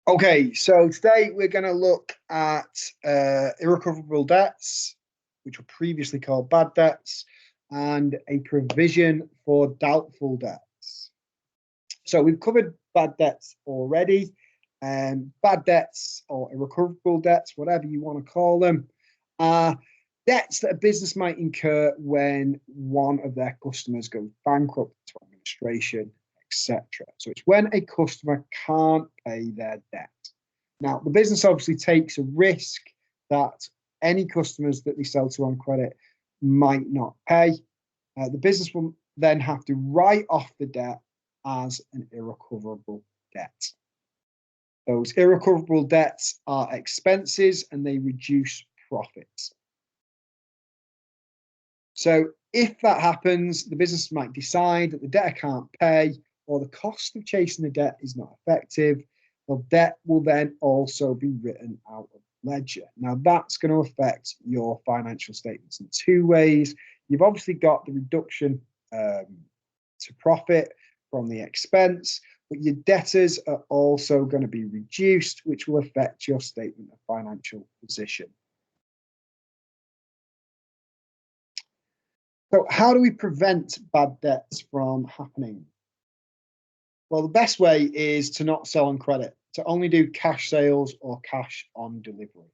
Okay, so today we're going to look at irrecoverable debts, which were previously called bad debts, and a provision for doubtful debts. So we've covered bad debts already, and bad debts or irrecoverable debts, whatever you want to call them, are debts that a business might incur when one of their customers goes bankrupt to administration, etc. So it's when a customer can't pay their debt. Now, the business obviously takes a risk that any customers that they sell to on credit might not pay. The business will then have to write off the debt as an irrecoverable debt. Those irrecoverable debts are expenses and they reduce profits. So if that happens, the business might decide that the debtor can't pay, or the cost of chasing the debt is not effective. The debt will then also be written out of ledger. Now that's going to affect your financial statements in two ways. You've obviously got the reduction to profit from the expense, but your debtors are also going to be reduced, which will affect your statement of financial position. So how do we prevent bad debts from happening? Well, the best way is to not sell on credit, to only do cash sales or cash on delivery.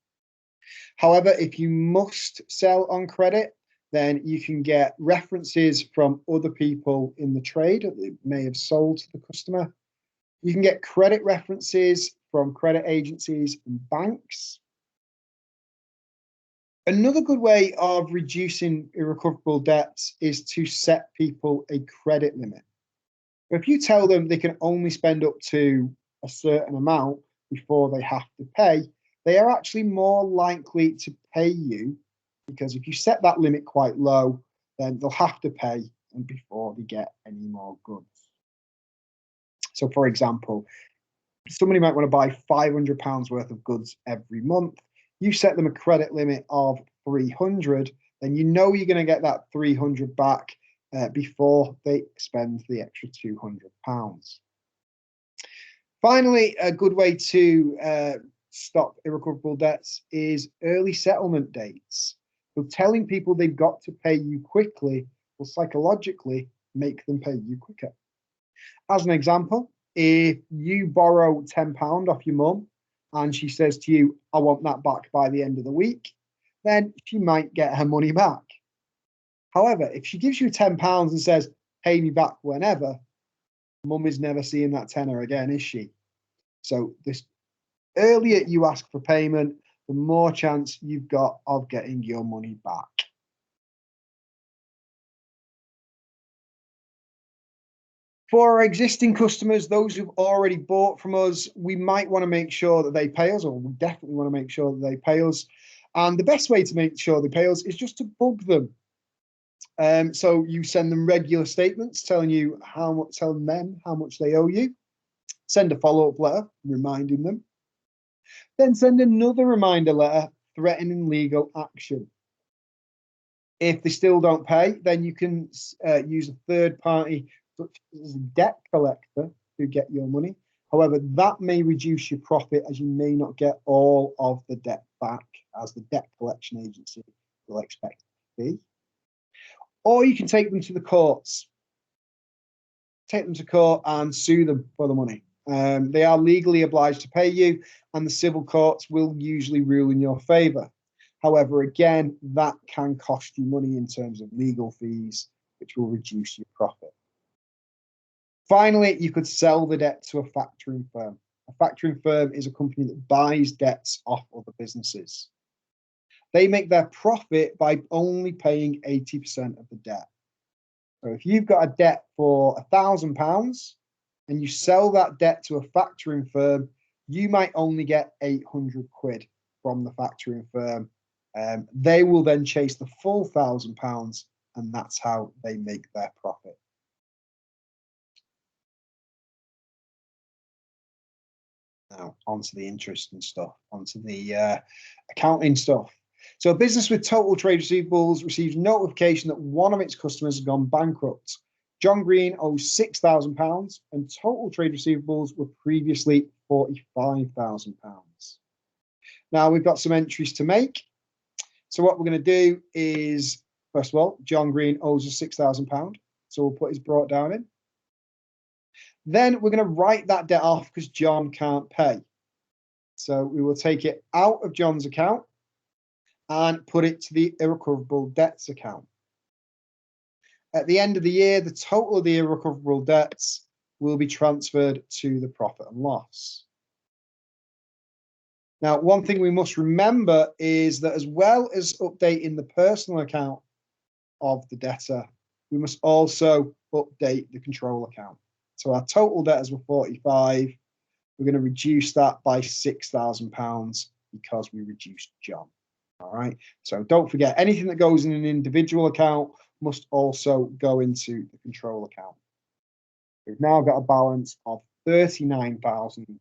However, if you must sell on credit, then you can get references from other people in the trade that they may have sold to the customer. You can get credit references from credit agencies and banks. Another good way of reducing irrecoverable debts is to set people a credit limit. If you tell them they can only spend up to a certain amount before they have to pay, they are actually more likely to pay you, because if you set that limit quite low, then they'll have to pay before they get any more goods. So for example, somebody might want to buy £500 worth of goods every month. You set them a credit limit of 300, then you know you're going to get that 300 back before they spend the extra £200. Finally, a good way to stop irrecoverable debts is early settlement dates. So telling people they've got to pay you quickly will psychologically make them pay you quicker. As an example, if you borrow £10 off your mum and she says to you, I want that back by the end of the week, then she might get her money back. However, if she gives you £10 and says, pay me back whenever, mum is never seeing that tenner again, is she? So the earlier you ask for payment, the more chance you've got of getting your money back. For our existing customers, those who've already bought from us, we might want to make sure that they pay us, or we definitely want to make sure that they pay us. And the best way to make sure they pay us is just to bug them. So you send them regular statements telling them how much they owe you. Send a follow-up letter reminding them. Then send another reminder letter threatening legal action. If they still don't pay, then you can use a third party, such as a debt collector, to get your money. However, that may reduce your profit, as you may not get all of the debt back, as the debt collection agency will expect it to be. Or you can take them to the courts. Take them to court and sue them for the money. They are legally obliged to pay you, and the civil courts will usually rule in your favour. However, again, that can cost you money in terms of legal fees, which will reduce your profit. Finally, you could sell the debt to a factoring firm. A factoring firm is a company that buys debts off other businesses. They make their profit by only paying 80% of the debt. So if you've got a debt for £1,000 and you sell that debt to a factoring firm, you might only get 800 quid from the factoring firm. They will then chase the full £1,000, and that's how they make their profit. Now, onto the interesting stuff, onto the accounting stuff. So a business with total trade receivables receives notification that one of its customers has gone bankrupt. John Green owes £6,000 and total trade receivables were previously £45,000. Now we've got some entries to make. So what we're going to do is, first of all, John Green owes us £6,000. So we'll put his brought down in. Then we're going to write that debt off because John can't pay. So we will take it out of John's account and put it to the irrecoverable debts account. At the end of the year, the total of the irrecoverable debts will be transferred to the profit and loss. Now, one thing we must remember is that as well as updating the personal account of the debtor, we must also update the control account. So our total debtors were 45. We're going to reduce that by £6,000 because we reduced John. All right. So don't forget, anything that goes in an individual account must also go into the control account. We've now got a balance of 39,000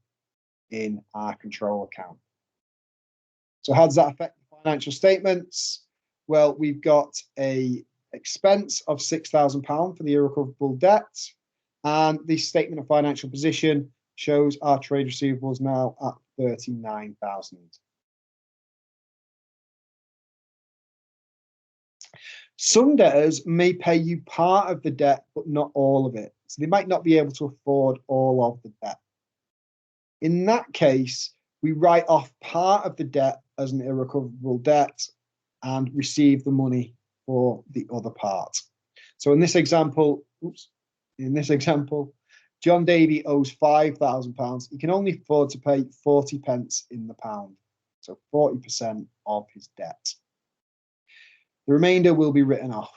in our control account. So how does that affect the financial statements? Well, we've got a expense of £6,000 for the irrecoverable debt, and the statement of financial position shows our trade receivables now at 39,000. Some debtors may pay you part of the debt, but not all of it. So they might not be able to afford all of the debt. In that case, we write off part of the debt as an irrecoverable debt and receive the money for the other part. So in this example, John Davy owes £5,000. He can only afford to pay 40 pence in the pound, so 40% of his debt. The remainder will be written off.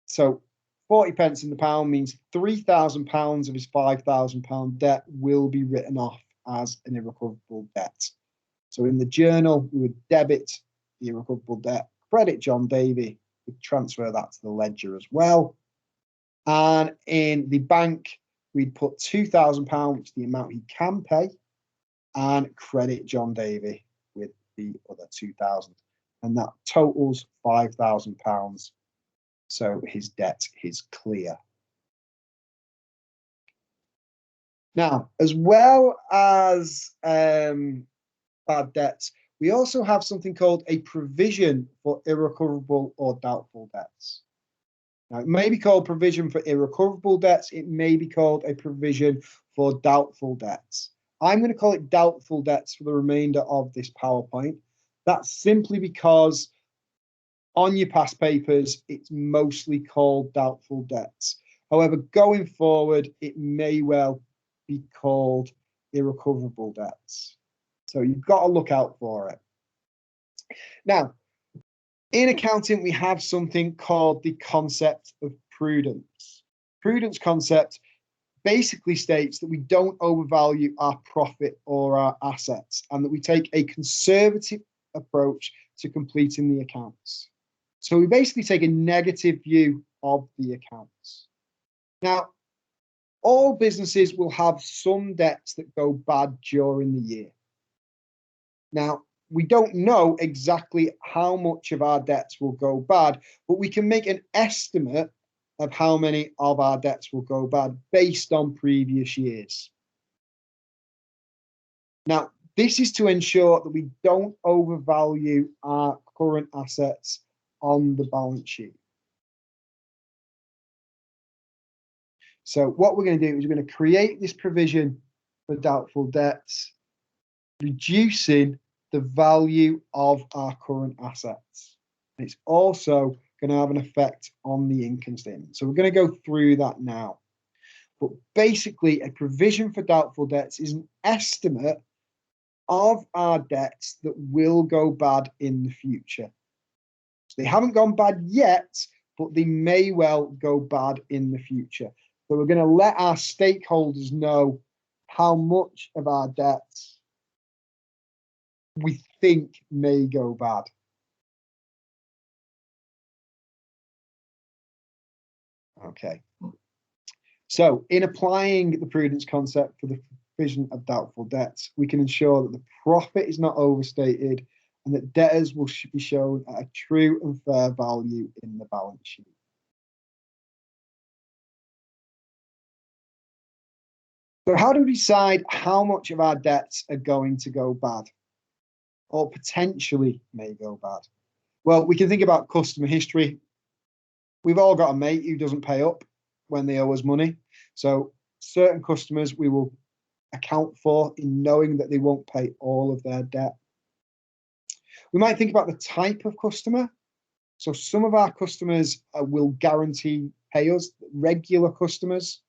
So 40 pence in the pound means £3,000 of his £5,000 debt will be written off as an irrecoverable debt. So in the journal, we would debit the irrecoverable debt, credit John Davy, we'd transfer that to the ledger as well. And in the bank, we'd put £2,000, which is the amount he can pay, and credit John Davy with the other 2,000. And that totals £5,000. So his debt is clear. Now, as well as bad debts, we also have something called a provision for irrecoverable or doubtful debts. Now, it may be called provision for irrecoverable debts. It may be called a provision for doubtful debts. I'm going to call it doubtful debts for the remainder of this PowerPoint. That's simply because on your past papers, it's mostly called doubtful debts. However, going forward, it may well be called irrecoverable debts. So you've got to look out for it. Now, in accounting, we have something called the concept of prudence. Prudence concept basically states that we don't overvalue our profit or our assets, and that we take a conservative approach to completing the accounts. So we basically take a negative view of the accounts. Now, all businesses will have some debts that go bad during the year. Now, we don't know exactly how much of our debts will go bad, but we can make an estimate of how many of our debts will go bad based on previous years. Now, this is to ensure that we don't overvalue our current assets on the balance sheet. So what we're going to do is we're going to create this provision for doubtful debts, reducing the value of our current assets. And it's also going to have an effect on the income statement. So we're going to go through that now. But basically, a provision for doubtful debts is an estimate of our debts that will go bad in the future. So they haven't gone bad yet, but they may well go bad in the future. So we're going to let our stakeholders know how much of our debts we think may go bad. Okay. So in applying the prudence concept for the provision of doubtful debts, we can ensure that the profit is not overstated and that debtors will be shown at a true and fair value in the balance sheet. So how do we decide how much of our debts are going to go bad or potentially may go bad? Well, we can think about customer history. We've all got a mate who doesn't pay up when they owe us money. So certain customers we will account for in knowing that they won't pay all of their debt. We might think about the type of customer. So some of our customers will guarantee pay us, regular customers.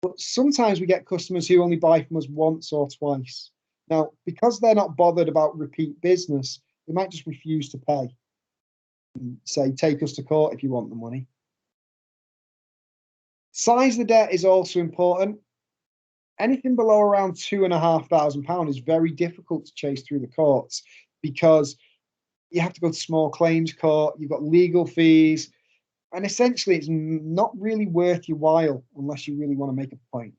But sometimes we get customers who only buy from us once or twice. Now, because they're not bothered about repeat business, they might just refuse to pay and say, take us to court if you want the money. Size of the debt is also important. Anything below around £2,500 is very difficult to chase through the courts because you have to go to small claims court, you've got legal fees, and essentially it's not really worth your while unless you really want to make a point.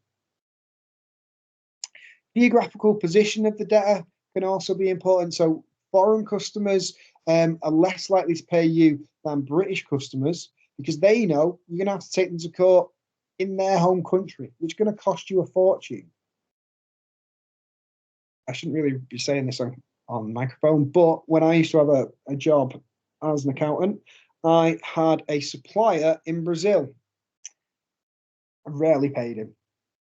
Geographical position of the debtor can also be important. So foreign customers are less likely to pay you than British customers because they know you're going to have to take them to court in their home country, which is going to cost you a fortune. I shouldn't really be saying this on microphone, but when I used to have a job as an accountant, I had a supplier in Brazil. I rarely paid him.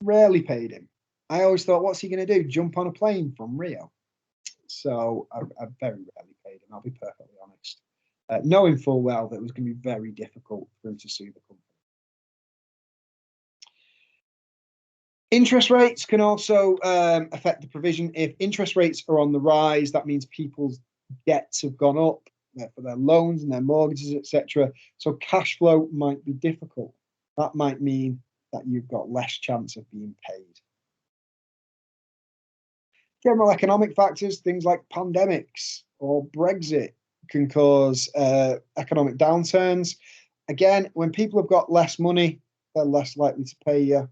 Rarely paid him. I always thought, what's he going to do? Jump on a plane from Rio? So I very rarely paid him, I'll be perfectly honest. Knowing full well that it was going to be very difficult for him to sue the company. Interest rates can also affect the provision. If interest rates are on the rise, that means people's debts have gone up for their loans and their mortgages, etc. So cash flow might be difficult. That might mean that you've got less chance of being paid. General economic factors, things like pandemics or Brexit, can cause economic downturns. Again, when people have got less money, they're less likely to pay you.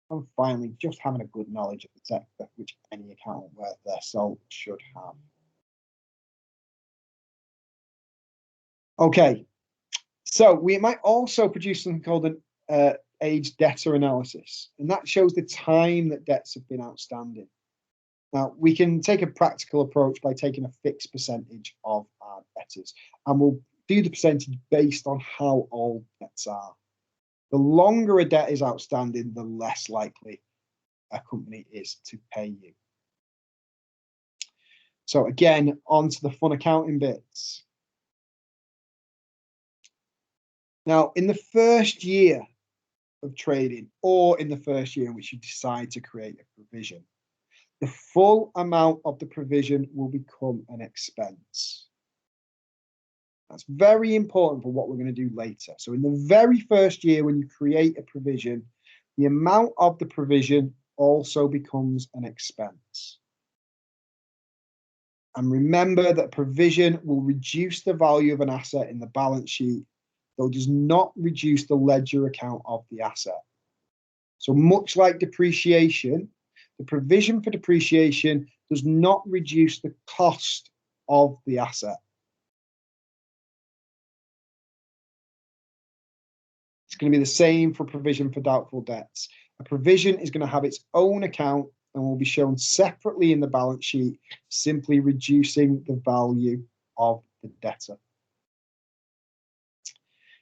And finally, just having a good knowledge of the sector, which any accountant worth their salt should have. Okay, so we might also produce something called an age debtor analysis, and that shows the time that debts have been outstanding. Now, we can take a practical approach by taking a fixed percentage of our debtors, and we'll do the percentage based on how old debts are. The longer a debt is outstanding, the less likely a company is to pay you. So again, on to the fun accounting bits. Now, in the first year of trading, or in the first year in which you decide to create a provision, the full amount of the provision will become an expense. That's very important for what we're going to do later. So in the very first year, when you create a provision, the amount of the provision also becomes an expense. And remember that provision will reduce the value of an asset in the balance sheet, though it does not reduce the ledger account of the asset. So much like depreciation, the provision for depreciation does not reduce the cost of the asset. It's going to be the same for provision for doubtful debts. A provision is going to have its own account and will be shown separately in the balance sheet, simply reducing the value of the debtor.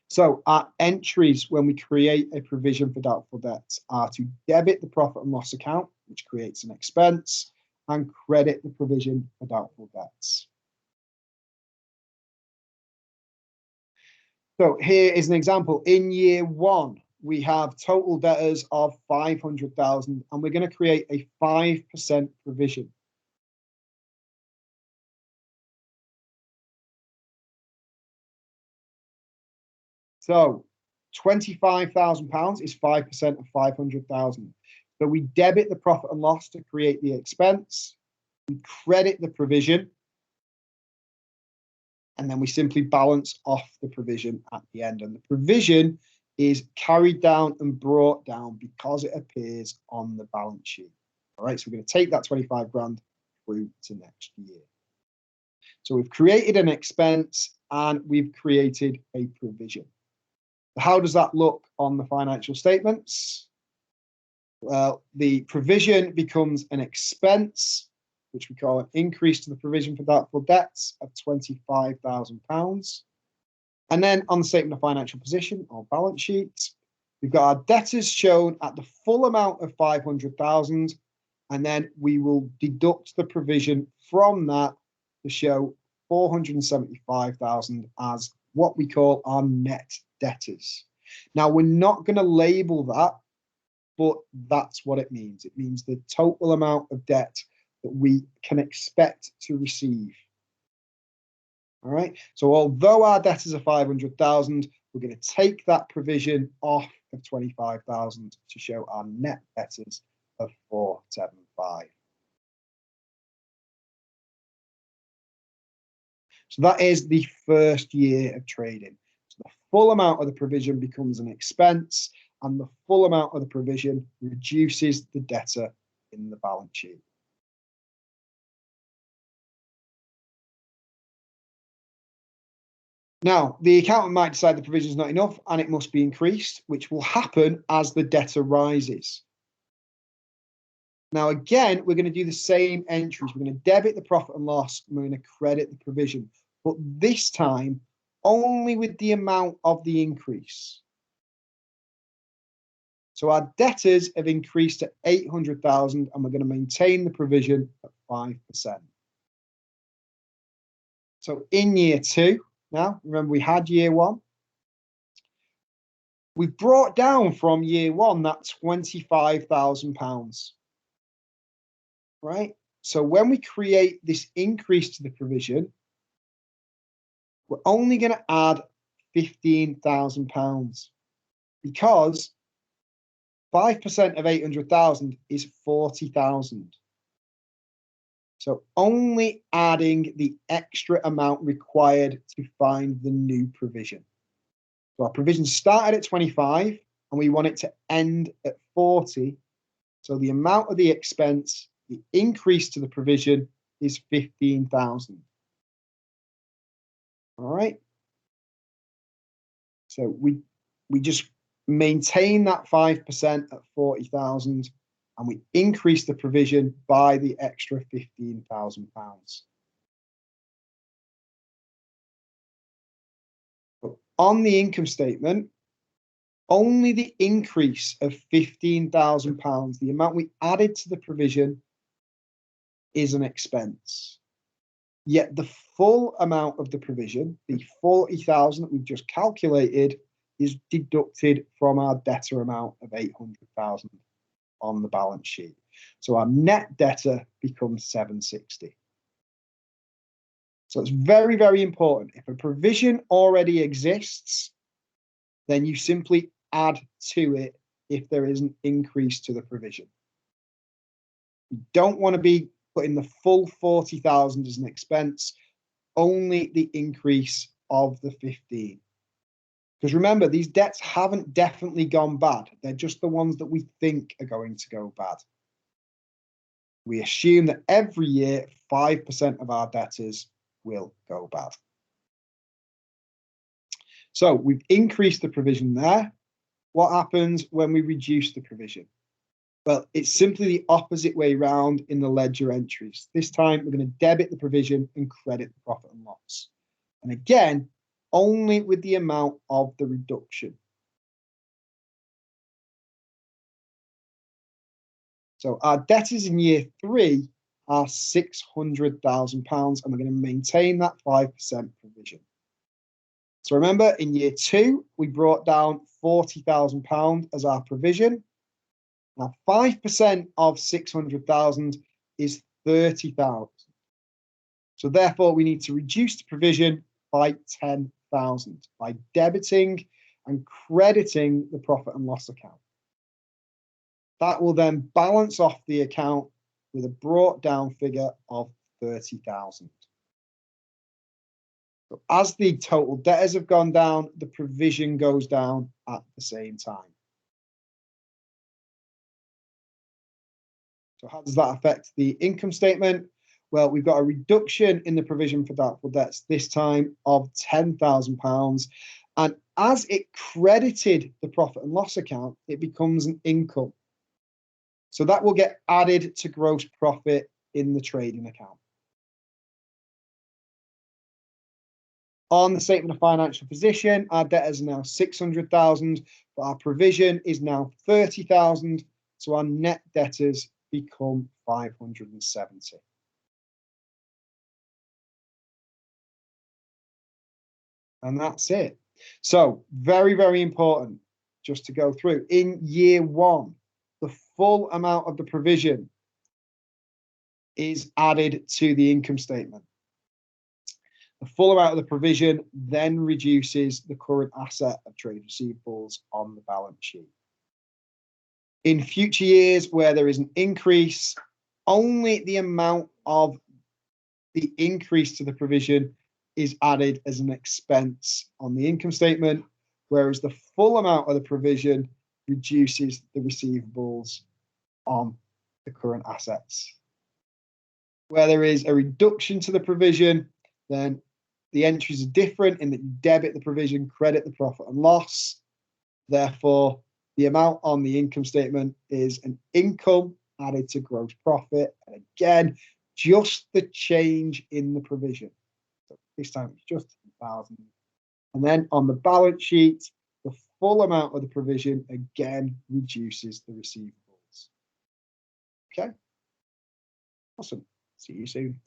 So our entries when we create a provision for doubtful debts are to debit the profit and loss account, which creates an expense, and credit the provision for doubtful debts. So here is an example. In year one, we have total debtors of 500,000, and we're going to create a 5% provision. So £25,000 is 5% of 500,000. So we debit the profit and loss to create the expense, we credit the provision, and then we simply balance off the provision at the end. And the provision is carried down and brought down because it appears on the balance sheet. All right, so we're going to take that 25 grand through to next year. So we've created an expense and we've created a provision. How does that look on the financial statements? Well, the provision becomes an expense, which we call an increase to the provision for doubtful debts of £25,000. And then on the statement of financial position or balance sheet, we've got our debtors shown at the full amount of 500,000, and then we will deduct the provision from that to show 475,000 as what we call our net debtors. Now, we're not going to label that, but that's what it means. It means the total amount of debt that we can expect to receive. All right. So although our debtors are 500,000, we're going to take that provision off of 25,000 to show our net debtors of 475. So that is the first year of trading. So the full amount of the provision becomes an expense, and the full amount of the provision reduces the debtor in the balance sheet. Now, the accountant might decide the provision is not enough and it must be increased, which will happen as the debtor rises. Now, again, we're going to do the same entries. We're going to debit the profit and loss, and we're going to credit the provision, but this time only with the amount of the increase. So our debtors have increased to 800,000, and we're going to maintain the provision at 5%. So in year two, now remember we had year one, we've brought down from year one that £25,000. Right? So when we create this increase to the provision, we're only going to add £15,000 because 5% of 800,000 is 40,000. So only adding the extra amount required to find the new provision. So our provision started at 25 and we want it to end at 40. So the amount of the expense, the increase to the provision, is 15,000. All right. So we just maintain that 5% at 40,000, and we increase the provision by the extra £15,000. But on the income statement, only the increase of £15,000, the amount we added to the provision, is an expense. Yet the full amount of the provision, the 40,000 that we've just calculated, is deducted from our debtor amount of 800,000 on the balance sheet. So our net debtor becomes 760. So it's very, very important. If a provision already exists, then you simply add to it if there is an increase to the provision. You don't want to be putting the full 40,000 as an expense, only the increase of the 15. Because remember, these debts haven't definitely gone bad. They're just the ones that we think are going to go bad. We assume that every year, 5% of our debtors will go bad. So we've increased the provision there. What happens when we reduce the provision? Well, it's simply the opposite way round in the ledger entries. This time, we're going to debit the provision and credit the profit and loss. And again, only with the amount of the reduction. So our debtors in year three are £600,000, and we're going to maintain that 5% provision. So remember, in year two, we brought down £40,000 as our provision. Now, 5% of 600,000 is 30,000. So therefore, we need to reduce the provision by 10,000 by debiting and crediting the profit and loss account. That will then balance off the account with a brought down figure of 30,000. So as the total debtors have gone down, the provision goes down at the same time. So how does that affect the income statement? Well, we've got a reduction in the provision for doubtful debts, this time of £10,000. And as it credited the profit and loss account, it becomes an income. So that will get added to gross profit in the trading account. On the statement of financial position, our debtors are now 600,000, but our provision is now 30,000. So our net debtors become 570. And that's it. So very, very important just to go through. In year one, the full amount of the provision is added to the income statement. The full amount of the provision then reduces the current asset of trade receivables on the balance sheet. In future years where there is an increase, only the amount of the increase to the provision is added as an expense on the income statement, whereas the full amount of the provision reduces the receivables on the current assets. Where there is a reduction to the provision, then the entries are different in that you debit the provision, credit the profit and loss. Therefore, the amount on the income statement is an income added to gross profit. And again, just the change in the provision. So this time it's just 1,000. And then on the balance sheet, the full amount of the provision again reduces the receivables. Okay. Awesome. See you soon.